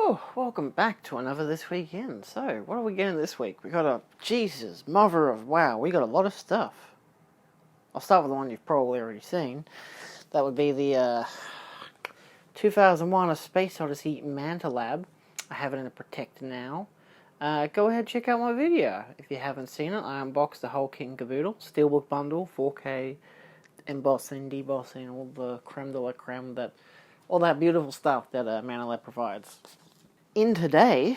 Oh, welcome back to another This Weekend. So, what are we getting this week? We got Jesus, mother of wow, we got a lot of stuff. I'll start with the one you've probably already seen. That would be the 2001 A Space Odyssey Manta Lab. I have it in a protector now. Go ahead and check out my video. If you haven't seen it, I unboxed the whole kit and caboodle. Steelbook bundle, 4K, embossing, debossing, all the creme de la creme, all that beautiful stuff that Manta Lab provides. In today,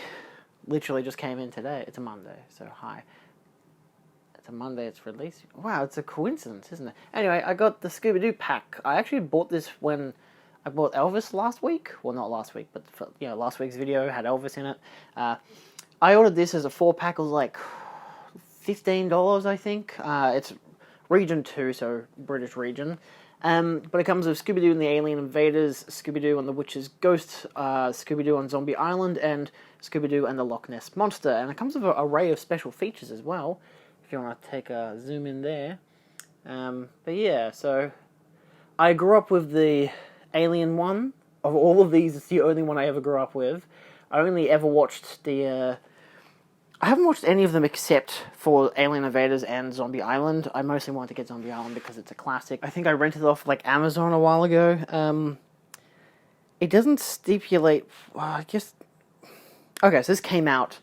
literally just came in today. It's a Monday, so hi. It's a Monday, it's released. Wow, it's a coincidence, isn't it? Anyway, I got the Scooby-Doo pack. I actually bought this when I bought Elvis last week. Well, not last week, but last week's video had Elvis in it. I ordered this as a 4-pack. It was like $15, I think. It's Region 2, so British region. But it comes with Scooby-Doo and the Alien Invaders, Scooby-Doo and the Witch's Ghost, Scooby-Doo on Zombie Island, and Scooby-Doo and the Loch Ness Monster. And it comes with an array of special features as well, if you want to take a zoom in there. But yeah, so I grew up with the Alien one. Of all of these, it's the only one I ever grew up with. I only ever watched I haven't watched any of them except for Alien Invaders and Zombie Island. I mostly wanted to get Zombie Island because it's a classic. I think I rented it off like Amazon a while ago. It doesn't stipulate... I guess... Okay, so this came out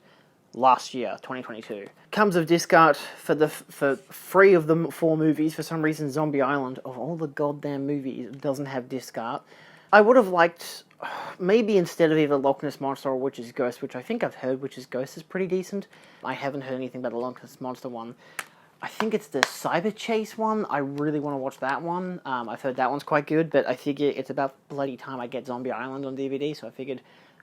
last year, 2022. Comes with disc art for 3 of the 4 movies. For some reason, Zombie Island, of all the goddamn movies, doesn't have disc art. I would have liked... Maybe instead of either Loch Ness Monster or Witch's Ghost, which I think I've heard Witch's Ghost is pretty decent. I haven't heard anything about the Loch Ness Monster one. I think it's the Cyber Chase one. I really want to watch that one. I've heard that one's quite good, but I figure it's about bloody time I get Zombie Island on DVD, so I figured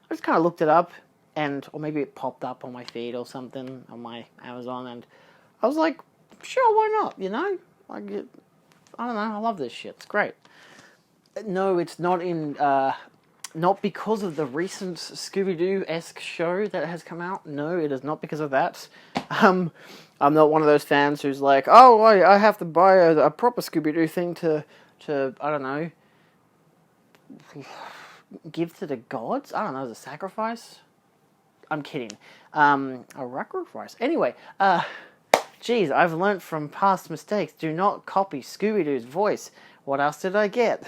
I just kind of looked it up, or maybe it popped up on my feed or something on my Amazon, and I was like, sure, why not, you know? I don't know, I love this shit. It's great. No, it's not in... Not because of the recent Scooby-Doo-esque show that has come out. No, it is not because of that. I'm not one of those fans who's like, oh, I have to buy a proper Scooby-Doo thing to, I don't know, give to the gods? I don't know, as a sacrifice? I'm kidding. A sacrifice. Anyway, geez, I've learnt from past mistakes. Do not copy Scooby-Doo's voice. What else did I get?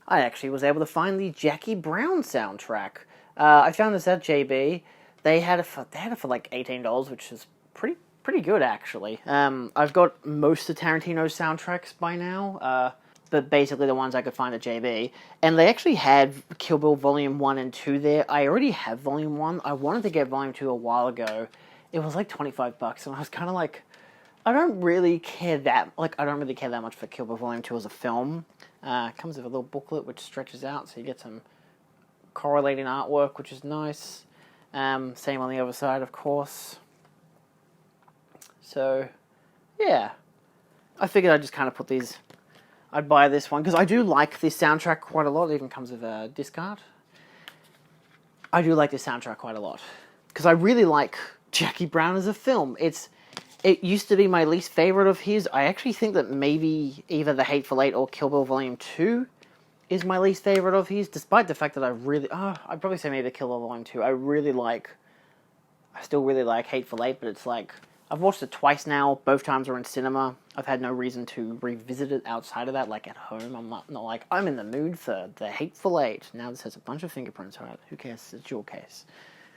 I actually was able to find the Jackie Brown soundtrack. I found this at JB. They had it for like $18, which is pretty good actually. I've got most of Tarantino's soundtracks by now, but basically the ones I could find at JB. And they actually had Kill Bill Volume 1 and 2 there. I already have Volume 1. I wanted to get Volume 2 a while ago. It was like $25, and I was kind of like, I don't really care that much for Kill Bill Volume 2 as a film. It comes with a little booklet which stretches out, so you get some correlating artwork, which is nice. Same on the other side, of course. So, yeah. I figured I'd just kind of put these... I'd buy this one, because I do like this soundtrack quite a lot. It even comes with a disc art. I do like this soundtrack quite a lot. Because I really like Jackie Brown as a film. It used to be my least favorite of his. I actually think that maybe either The Hateful Eight or Kill Bill Volume 2 is my least favorite of his, despite the fact that I'd probably say maybe Kill Bill Volume 2. I still really like Hateful Eight, but it's like, I've watched it twice now. Both times were in cinema. I've had no reason to revisit it outside of that, like at home. I'm not like, I'm in the mood for The Hateful Eight. Now this has a bunch of fingerprints on it. Who cares? It's your case.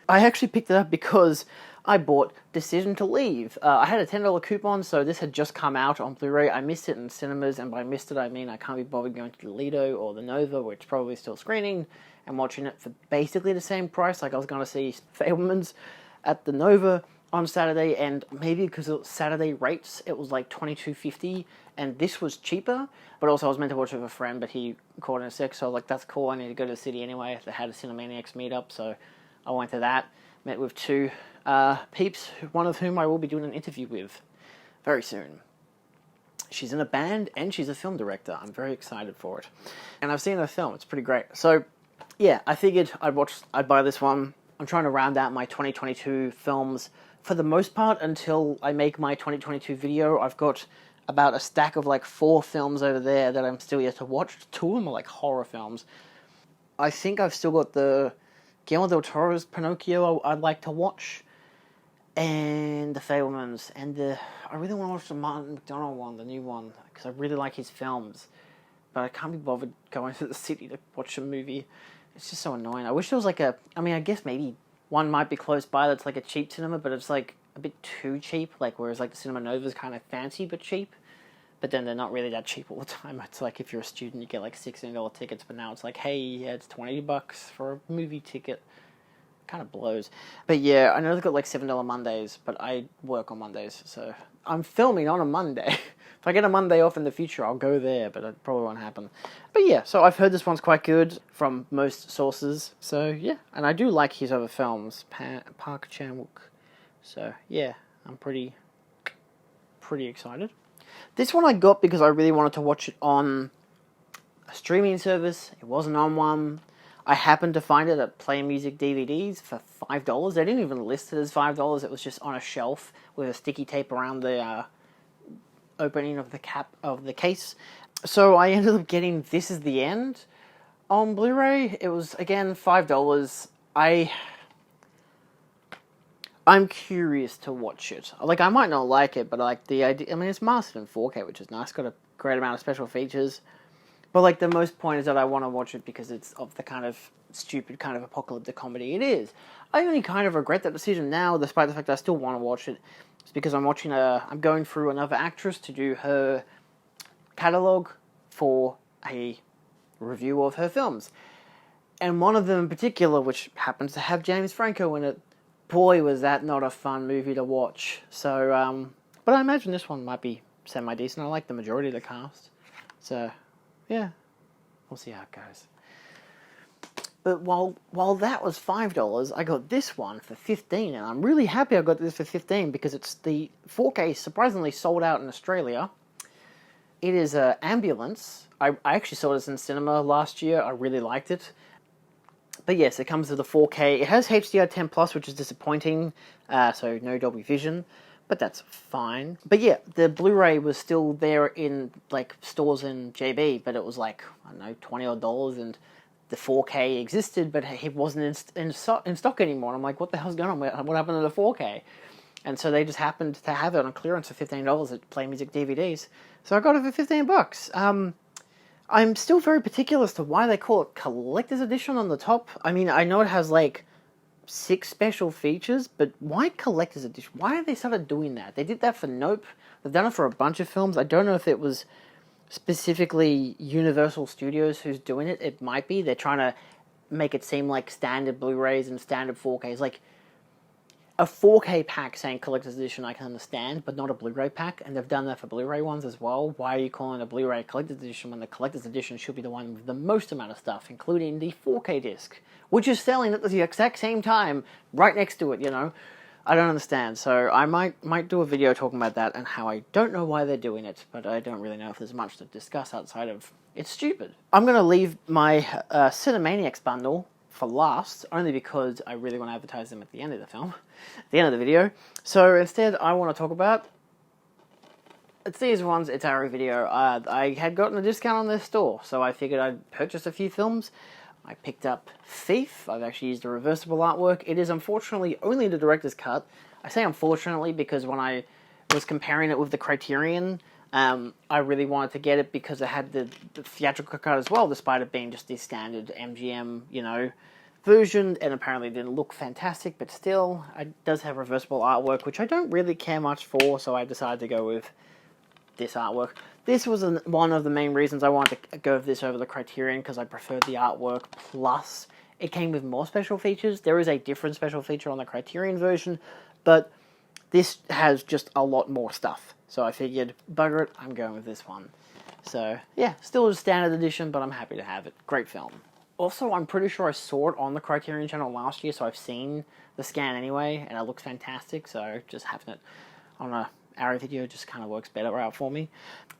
I actually picked it up because I bought Decision to Leave. I had a $10 coupon, so this had just come out on Blu-ray. I missed it in cinemas, and by missed it, I mean I can't be bothered going to the Lido or the Nova, which is probably still screening, and watching it for basically the same price. Like I was going to see Fabelmans at the Nova on Saturday, and maybe because it was Saturday rates, it was like $22.50, and this was cheaper. But also I was meant to watch it with a friend, but he called in sick, so I was like, that's cool, I need to go to the city anyway. They had a Cinemaniacs meetup, so I went to that, met with 2 peeps, one of whom I will be doing an interview with very soon. She's in a band, and she's a film director. I'm very excited for it. And I've seen her film. It's pretty great. So, yeah, I figured I'd buy this one. I'm trying to round out my 2022 films for the most part until I make my 2022 video. I've got about a stack of like 4 films over there that I'm still yet to watch. 2 of them are like horror films. I think I've still got the Guillermo del Toro's Pinocchio I'd like to watch, and The Fabelmans, and I really want to watch the Martin McDonagh one, the new one, because I really like his films, but I can't be bothered going to the city to watch a movie. It's just so annoying. I wish there was like I guess maybe one might be close by that's like a cheap cinema, but it's like a bit too cheap, like whereas like the Cinema Nova's kind of fancy but cheap. But then they're not really that cheap all the time. It's like if you're a student, you get like $16 tickets, but now it's like, hey, yeah, it's $20 for a movie ticket. Kind of blows. But yeah, I know they've got like $7 Mondays, but I work on Mondays, so I'm filming on a Monday. If I get a Monday off in the future, I'll go there, but it probably won't happen. But yeah, so I've heard this one's quite good from most sources, so yeah. And I do like his other films, Park Chan-wook. So yeah, I'm pretty excited. This one I got because I really wanted to watch it on a streaming service. It wasn't on one. I happened to find it at Play Music DVDs for $5. They didn't even list it as $5. It was just on a shelf with a sticky tape around the opening of the cap of the case. So I ended up getting This Is the End on Blu-ray. It was, again, $5. I'm curious to watch it. Like, I might not like it, but like the idea, I mean, it's mastered in 4K, which is nice. Got a great amount of special features. But like, the most point is that I want to watch it because it's of the kind of stupid kind of apocalyptic comedy it is. I only kind of regret that decision now, despite the fact that I still want to watch it. It's because I'm going through another actress to do her catalogue for a review of her films. And one of them in particular, which happens to have James Franco in it, boy, was that not a fun movie to watch. So, but I imagine this one might be semi-decent. I like the majority of the cast. So, yeah, we'll see how it goes. But while that was $5, I got this one for $15, and I'm really happy I got this for $15 because it's the 4K surprisingly sold out in Australia. It is Ambulance. I actually saw this in cinema last year. I really liked it. But yes, it comes with the 4K. It has HDR10 Plus, which is disappointing, so no Dolby Vision, but that's fine. But yeah, the Blu-ray was still there in like stores in JB, but it was like, I don't know, $20 and the 4K existed, but it wasn't in stock anymore. And I'm like, what the hell's going on? What happened to the 4K? And so they just happened to have it on clearance for $15 at Play Music DVDs. So I got it for $15. I'm still very particular as to why they call it Collector's Edition on the top. I mean, I know it has, like, 6 special features, but why Collector's Edition? Why have they started doing that? They did that for Nope. They've done it for a bunch of films. I don't know if it was specifically Universal Studios who's doing it. It might be. They're trying to make it seem like standard Blu-rays and standard 4Ks. Like, a 4K pack saying Collector's Edition I can understand, but not a Blu-ray pack, and they've done that for Blu-ray ones as well. Why are you calling a Blu-ray Collector's Edition when the Collector's Edition should be the one with the most amount of stuff, including the 4K disc, which is selling at the exact same time, right next to it, you know? I don't understand, so I might do a video talking about that and how I don't know why they're doing it, but I don't really know if there's much to discuss outside of it's stupid. I'm going to leave my Cinemaniacs bundle for last, only because I really want to advertise them at the end of the film, at the end of the video. So instead, I want to talk about, it's these ones, it's our video. I had gotten a discount on their store, so I figured I'd purchase a few films. I picked up Thief. I've actually used a reversible artwork. It is unfortunately only the director's cut. I say unfortunately because when I was comparing it with the Criterion, I really wanted to get it because it had the theatrical cut as well, despite it being just the standard MGM, you know, version, and apparently it didn't look fantastic, but still, it does have reversible artwork, which I don't really care much for, so I decided to go with this artwork. This was one of the main reasons I wanted to go with this over the Criterion, because I preferred the artwork, plus it came with more special features. There is a different special feature on the Criterion version, but this has just a lot more stuff. So I figured, bugger it, I'm going with this one. So, yeah, still a standard edition, but I'm happy to have it. Great film. Also, I'm pretty sure I saw it on the Criterion channel last year, so I've seen the scan anyway, and it looks fantastic, so just having it on a Arrow video just kind of works better out for me.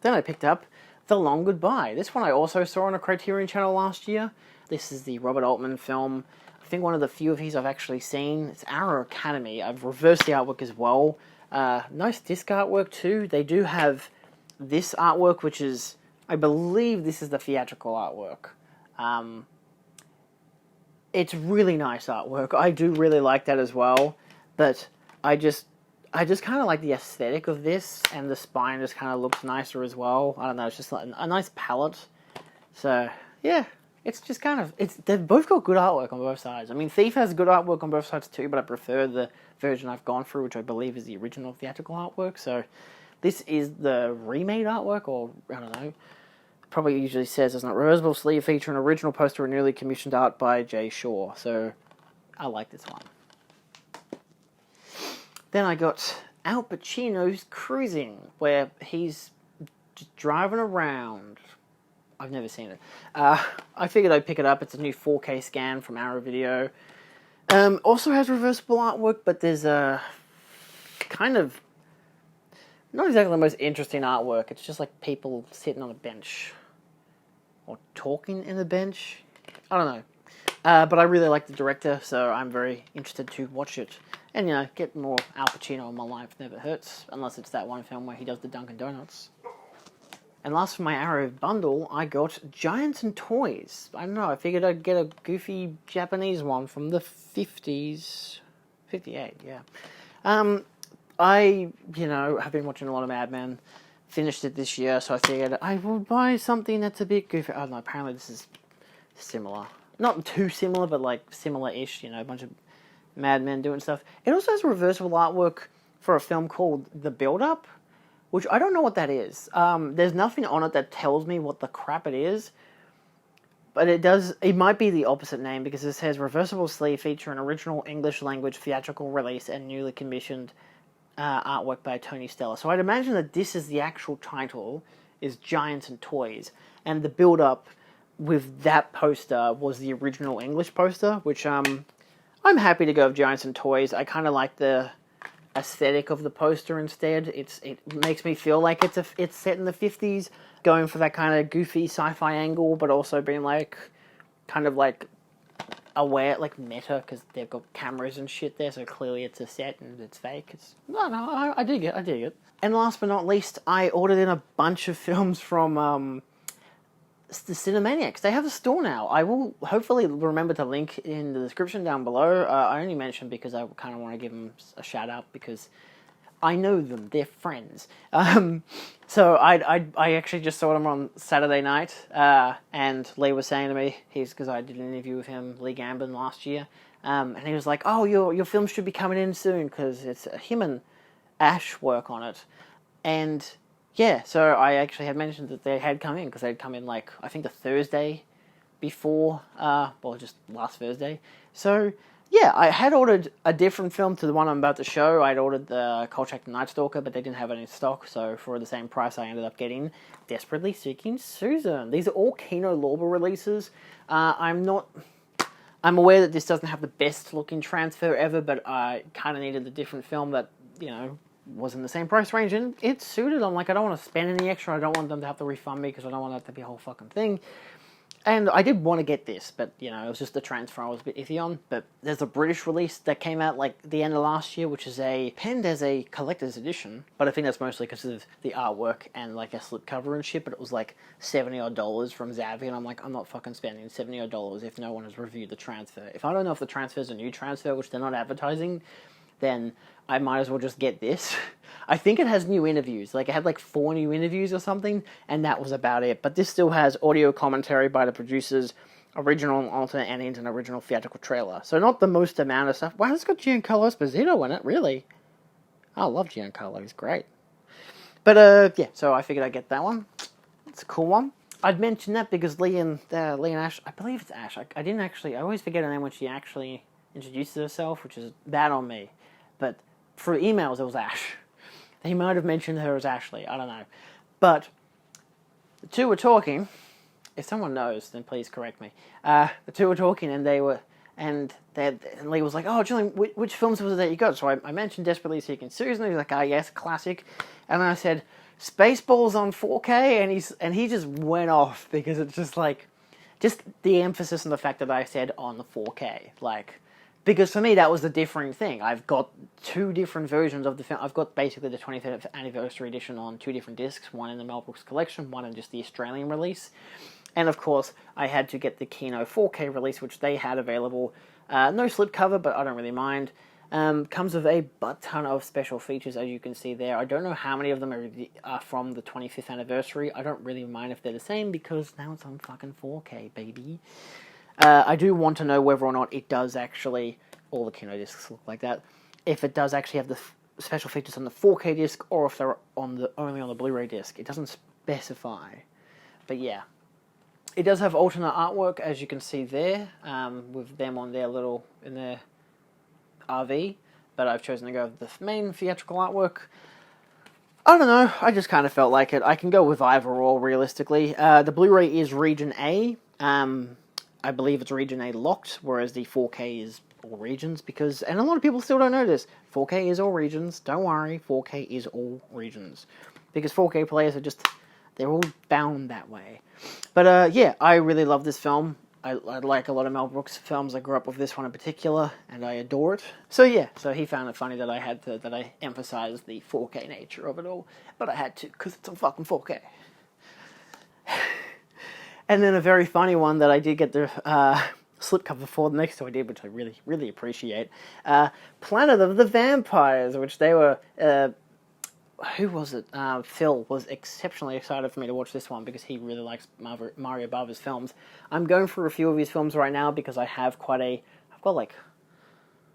Then I picked up The Long Goodbye. This one I also saw on a Criterion channel last year. This is the Robert Altman film. I think one of the few of his I've actually seen. It's Arrow Academy. I've reversed the artwork as well. Nice disc artwork too. They do have this artwork, which is, I believe this is the theatrical artwork. it's really nice artwork. I do really like that as well, but I just kind of like the aesthetic of this, and the spine just kind of looks nicer as well. I don't know, it's just like a nice palette. So, yeah, it's just kind of, they've both got good artwork on both sides. I mean, Thief has good artwork on both sides too, but I prefer the version I've gone through, which I believe is the original theatrical artwork. So, this is the remade artwork, or, I don't know, probably usually says, it's not reversible sleeve feature, an original poster and newly commissioned art by Jay Shaw. So, I like this one. Then I got Al Pacino's Cruising, where he's just driving around. I've never seen it. I figured I'd pick it up. It's a new 4K scan from Arrow Video. Also has reversible artwork, but there's a kind of not exactly the most interesting artwork. It's just like people sitting on a bench or talking in a bench. I don't know. But I really like the director, so I'm very interested to watch it. And, you know, get more Al Pacino in my life never hurts, unless it's that one film where he does the Dunkin' Donuts. And last for my Arrow bundle, I got Giants and Toys. I don't know, I figured I'd get a goofy Japanese one from the 50s. 58, yeah. I, you know, have been watching a lot of Mad Men. Finished it this year, so I figured I will buy something that's a bit goofy. I don't know, apparently this is similar. Not too similar, but like similar-ish, you know, a bunch of Mad Men doing stuff. It also has reversible artwork for a film called The Build-Up, which I don't know what that is. There's nothing on it that tells me what the crap it is, but it might be the opposite name, because it says reversible sleeve feature an original English language theatrical release and newly commissioned artwork by Tony Stella. So I'd imagine that this is the actual title, is Giants and Toys, and the build-up with that poster was the original English poster, which I'm happy to go with Giants and Toys. I kind of like the aesthetic of the poster instead. It makes me feel like it's set in the 50s, going for that kind of goofy sci-fi angle, but also being like kind of like aware, like meta, because they've got cameras and shit there, so clearly it's a set and it's fake. I dig it. And last but not least, I ordered in a bunch of films from the Cinemaniacs. They have a store now. I will hopefully remember to link in the description down below. I only mentioned because I kind of want to give them a shout out, because I know them. They're friends. So I actually just saw them on Saturday night, and Lee was saying to me, because I did an interview with him, Lee Gambin, last year, and he was like, oh, your film should be coming in soon, because it's him and Ash work on it. And yeah, so I actually had mentioned that they had come in, because they'd come in, like, I think the Thursday before, just last Thursday. So, yeah, I had ordered a different film to the one I'm about to show. I'd ordered the Kolchak the Night Stalker, but they didn't have it in stock, so for the same price I ended up getting Desperately Seeking Susan. These are all KINO Lorber releases. I'm aware that this doesn't have the best looking transfer ever, but I kind of needed a different film that, you know, was in the same price range, and it suited. I'm like, I don't want to spend any extra. I don't want them to have to refund me, because I don't want that to be a whole fucking thing. And I did want to get this, but, you know, it was just the transfer I was a bit iffy on. But there's a British release that came out, like, the end of last year, which is penned as a collector's edition. But I think that's mostly because of the artwork and, like, a slipcover and shit. But it was, like, $70-odd from Zavvi, and I'm like, I'm not fucking spending $70-odd if no one has reviewed the transfer. If I don't know if the transfer is a new transfer, which they're not advertising, then I might as well just get this. I think it has new interviews. Like, it had like 4 new interviews or something, and that was about it. But this still has audio commentary by the producers, original and alternate endings, and original theatrical trailer. So not the most amount of stuff. Wow, it's got Giancarlo Esposito in it, really. I love Giancarlo, he's great. But, yeah, so I figured I'd get that one. It's a cool one. I'd mention that because Lee and Ash, I believe it's Ash. I always forget her name when she actually introduces herself, which is bad on me. But through emails, it was Ash. He might have mentioned her as Ashley. I don't know. But the two were talking. If someone knows, then please correct me. The two were talking, and and Lee was like, "Oh, Julian, which films was it that you got?" So I mentioned Desperately Seeking Susan. He was like, "Ah, yes, classic." And then I said, "Spaceballs on 4K," and he just went off, because it's just like, just the emphasis on the fact that I said on the 4K, like. Because for me, that was the differing thing. I've got 2 different versions of the film. I've got basically the 25th anniversary edition on 2 different discs, one in the Mel Brooks collection, one in just the Australian release. And of course, I had to get the KINO 4K release, which they had available. No slipcover, but I don't really mind. Comes with a butt ton of special features, as you can see there. I don't know how many of them are from the 25th anniversary. I don't really mind if they're the same, because now it's on fucking 4K, baby. I do want to know whether or not it does actually, all the KINO discs look like that, if it does actually have the special features on the 4K disc, or if they're only on the Blu-ray disc. It doesn't specify. But yeah. It does have alternate artwork, as you can see there, with them on their in their RV, but I've chosen to go with the main theatrical artwork. I don't know, I just kind of felt like it. I can go with either or, realistically. The Blu-ray is Region A. I believe it's Region A locked, whereas the 4K is all regions, and a lot of people still don't know this, 4K is all regions. Don't worry, 4K is all regions. Because 4K players are they're all bound that way. But yeah, I really love this film. I like a lot of Mel Brooks films. I grew up with this one in particular, and I adore it. So yeah, he found it funny that I emphasized the 4K nature of it all, but I had to, because it's on fucking 4K. And then a very funny one that I did get the slipcover for the next time I did, which I really, really appreciate. Planet of the Vampires, which they were... who was it? Phil was exceptionally excited for me to watch this one because he really likes Mario Bava's films. I'm going through a few of his films right now because I have I've got like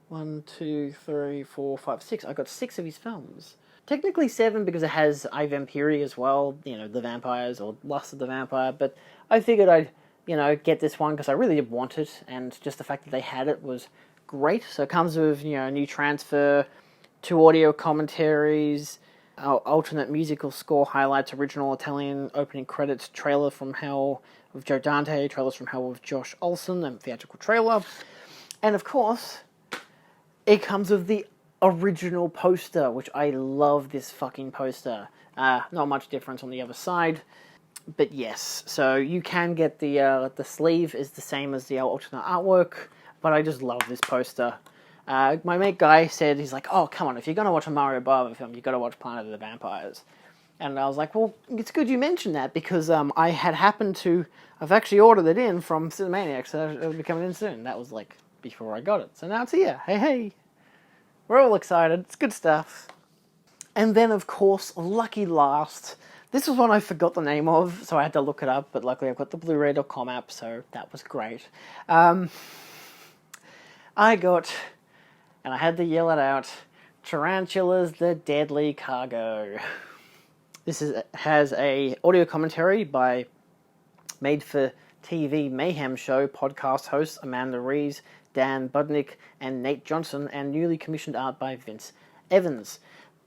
1, 2, 3, 4, 5, 6. I've got 6 of his films. Technically 7 because it has I Vampiri as well, The Vampires or Lust of the Vampire, but I figured I'd, get this one because I really did want it, and just the fact that they had it was great. So it comes with, a new transfer, 2 audio commentaries, alternate musical score highlights, original Italian opening credits, trailer from Hell with Joe Dante, trailers from Hell with Josh Olson, and theatrical trailer. And of course, it comes with the original poster, which I love this fucking poster. Not much difference on the other side, but yes. So you can get the sleeve is the same as the alternate artwork, but I just love this poster. My mate Guy said, he's like, oh, come on, if you're going to watch a Mario Bava film, you've got to watch Planet of the Vampires. And I was like, well, it's good you mentioned that, because I had happened to, I've actually ordered it in from Cinemaniacs, so it'll be coming in soon. That was like before I got it. So now it's here. Hey. We're all excited. It's good stuff. And then, of course, lucky last, this was one I forgot the name of, so I had to look it up, but luckily I've got the Bluray.com app, so that was great. I got... and I had to yell it out, Tarantulas the Deadly Cargo. This has a audio commentary by made-for-TV Mayhem Show podcast hosts Amanda Rees, Dan Budnick, and Nate Johnson, and newly commissioned art by Vince Evans.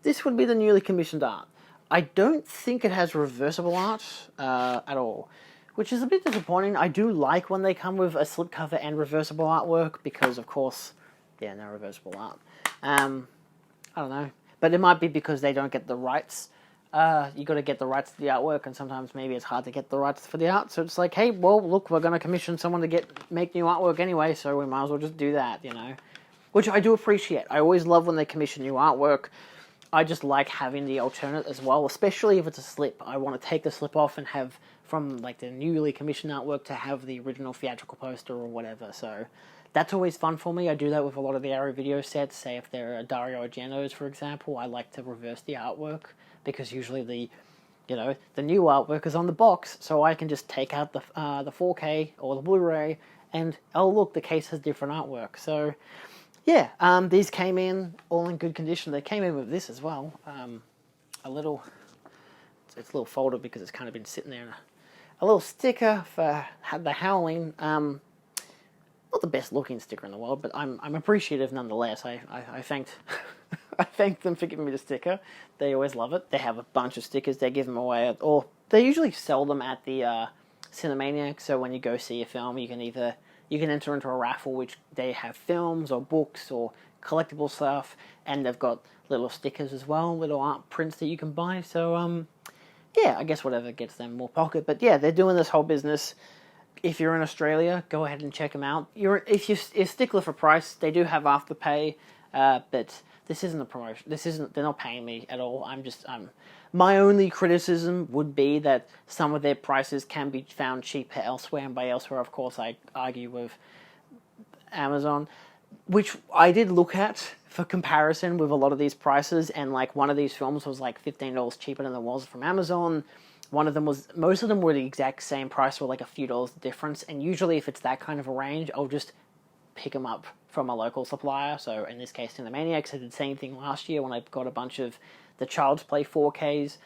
This would be the newly commissioned art. I don't think it has reversible art at all, which is a bit disappointing. I do like when they come with a slipcover and reversible artwork, because, of course... yeah, no reversible art. I don't know. But it might be because they don't get the rights. You got to get the rights to the artwork, and sometimes maybe it's hard to get the rights for the art. So it's like, hey, well, look, we're going to commission someone to make new artwork anyway, so we might as well just do that, Which I do appreciate. I always love when they commission new artwork. I just like having the alternate as well, especially if it's a slip. I want to take the slip off and have, from like the newly commissioned artwork, to have the original theatrical poster or whatever, so... that's always fun for me. I do that with a lot of the Arrow video sets. Say if they're Dario Argento's, for example, I like to reverse the artwork, because usually the new artwork is on the box, so I can just take out the 4K or the Blu-ray, and oh look, the case has different artwork. So yeah, these came in all in good condition. They came in with this as well. It's a little folder because it's kind of been sitting there. A little sticker for the Howling. Not the best looking sticker in the world, but I'm appreciative nonetheless. I thanked I thanked them for giving me the sticker. They always love it. They have a bunch of stickers. They give them away or they usually sell them at the Cinemaniac. So when you go see a film, you can enter into a raffle, which they have films or books or collectible stuff, and they've got little stickers as well, little art prints that you can buy. So yeah, I guess whatever gets them more pocket. But yeah, they're doing this whole business. If you're in Australia, go ahead and check them out. If you're a stickler for price, they do have Afterpay. But this isn't a promotion. They're not paying me at all. My only criticism would be that some of their prices can be found cheaper elsewhere, and by elsewhere, of course, I argue with Amazon, which I did look at for comparison with a lot of these prices, and like one of these films was like $15 cheaper than it was from Amazon. Most of them were the exact same price, or like a few dollars difference, and usually if it's that kind of a range, I'll just pick them up from a local supplier. So in this case, Cinemaniacs, I did the same thing last year when I got a bunch of the Child's Play 4Ks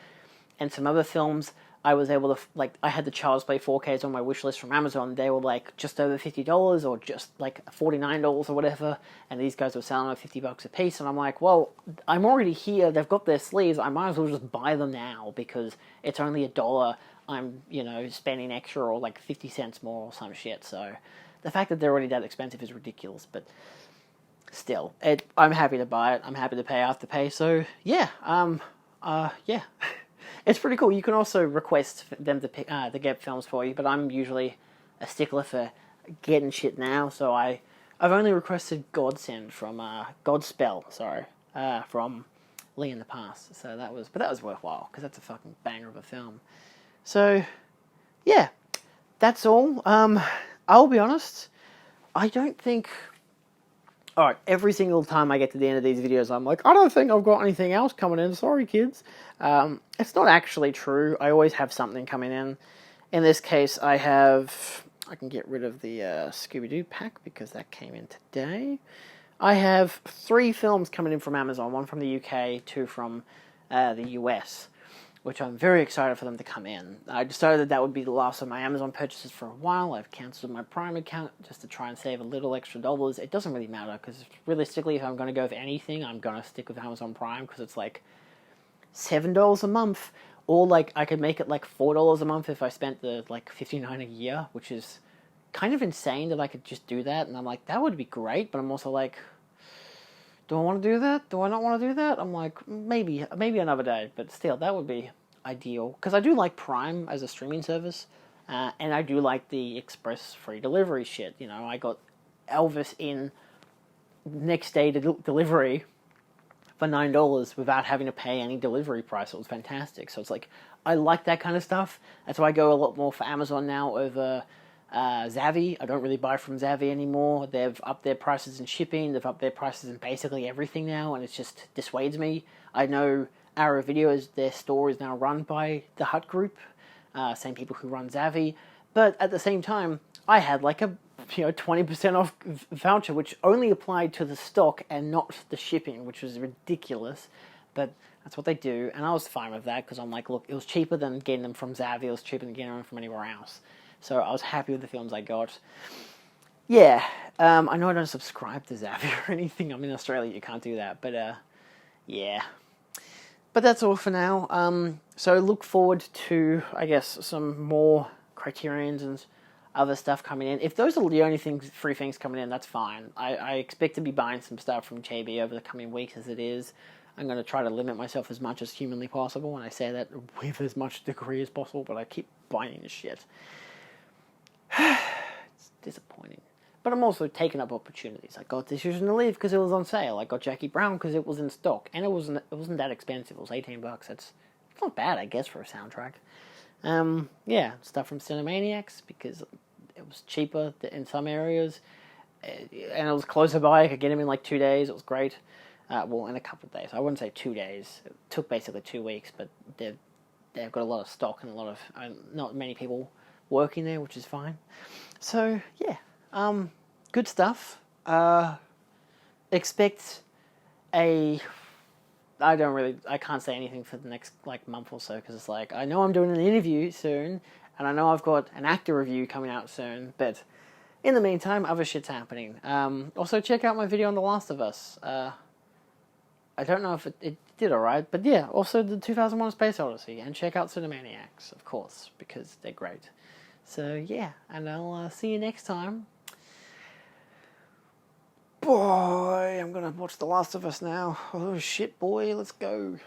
and some other films. I was able to, I had the Child's Play 4Ks on my wish list from Amazon. They were like just over $50 or just like $49 or whatever, and these guys were selling them $50 a piece, and I'm like, well, I'm already here, they've got their sleeves, I might as well just buy them now because it's only $1. I'm, spending extra or like 50 cents more or some shit. So the fact that they're already that expensive is ridiculous, but still, I'm happy to buy it. I'm happy to pay Afterpay. So yeah, yeah, it's pretty cool. You can also request them to get films for you, but I'm usually a stickler for getting shit now. So I've only requested Godspell, from Lee in the Past. So that was worthwhile because that's a fucking banger of a film. So yeah, that's all. I'll be honest, I don't think... Alright, every single time I get to the end of these videos, I'm like, I don't think I've got anything else coming in, sorry kids. It's not actually true. I always have something coming in. In this case, I can get rid of the Scooby-Doo pack because that came in today. I have 3 films coming in from Amazon, 1 from the UK, 2 from the US, which I'm very excited for them to come in. I decided that would be the last of my Amazon purchases for a while. I've cancelled my Prime account just to try and save a little extra dollars. It doesn't really matter, because realistically, if I'm going to go with anything, I'm going to stick with Amazon Prime, because it's like $7 a month, or like I could make it like $4 a month if I spent the like $59 a year, which is kind of insane that I could just do that, and I'm like, that would be great, but I'm also like, do I want to do that? Do I not want to do that? I'm like, maybe another day, but still, that would be ideal. Because I do like Prime as a streaming service, and I do like the express free delivery shit. I got Elvis in next day delivery for $9 without having to pay any delivery price. It was fantastic. So it's like, I like that kind of stuff. That's why I go a lot more for Amazon now over Zavvi. I don't really buy from Zavvi anymore. They've upped their prices in shipping. They've upped their prices in basically everything now, and it just dissuades me. I know Arrow Videos, their store is now run by the Hut Group, same people who run Zavvi. But at the same time, I had like a 20% off voucher, which only applied to the stock and not the shipping, which was ridiculous. But that's what they do, and I was fine with that because I'm like, look, it was cheaper than getting them from Zavvi. It was cheaper than getting them from anywhere else. So I was happy with the films I got. Yeah, I know I don't subscribe to Zavvi or anything. I'm in Australia, you can't do that. But yeah. But that's all for now. So look forward to, I guess, some more Criterions and other stuff coming in. If those are the only free things coming in, that's fine. I expect to be buying some stuff from JB over the coming weeks as it is. I'm going to try to limit myself as much as humanly possible, and I say that with as much degree as possible, but I keep buying this shit. It's disappointing. But I'm also taking up opportunities. I got Decision to Live because it was on sale. I got Jackie Brown because it was in stock. And it wasn't that expensive. It was $18. It's not bad, I guess, for a soundtrack. Yeah, stuff from Cinemaniacs because it was cheaper in some areas. And it was closer by. I could get them in like 2 days. It was great. Well, in a couple of days. I wouldn't say 2 days. It took basically 2 weeks, but they've got a lot of stock and a lot of not many people working there, which is fine. So yeah, good stuff. Expect I can't say anything for the next like month or so because it's like I know I'm doing an interview soon, and I know I've got an actor review coming out soon, but in the meantime, other shit's happening. Also, check out my video on The Last of Us. I don't know if it did alright, but yeah, also the 2001 Space Odyssey, and check out Cinemaniacs, of course, because they're great. So yeah, and I'll see you next time. Boy, I'm gonna watch The Last of Us now. Oh shit, boy, let's go.